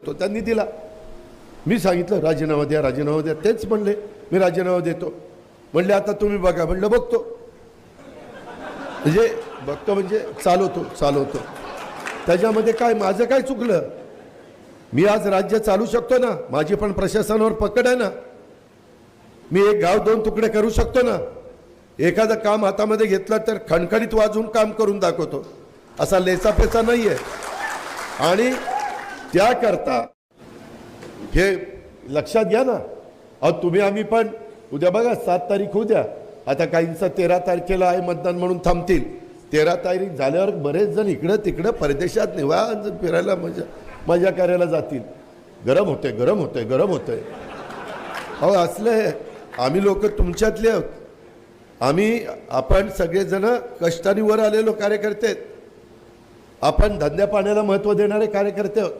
शकतो, त्यांनी दिला. मी सांगितलं राजीनामा द्या, राजीनामा द्या. तेच म्हणले मी राजीनामा देतो. म्हणले आता तुम्ही बघा. म्हणलं बघतो. म्हणजे बघतो म्हणजे चालवतो. त्याच्यामध्ये काय माझं काय चुकलं? मी आज राज्य चालू शकतो ना, माझी पण प्रशासनावर पकड आहे ना. मी एक गाव दोन तुकडे करू शकतो ना. एखादं काम हातामध्ये घेतलं तर खणखणीत वाजून काम करून दाखवतो, असा लेचापेचा नाही आहे. आणि त्याकरता हे लक्षात घ्या ना. अहो तुम्ही आम्ही पण उद्या बघा 7 तारीख होऊ द्या. आता काहींचं 13 तारखेला आहे मतदान म्हणून थांबतील. 13 तारीख झाल्यावर बरेच जण इकडं तिकडं परदेशात निवांत फिरायला मजा करायला जातील. गरम होतंय. अहो असले आम्ही लोक तुमच्यातले आहोत. आपण सगळेजण कष्टाने वर आलेलो कार्यकर्ते आहेत. आपण धंद्या पाण्याला महत्त्व देणारे कार्यकर्ते आहोत.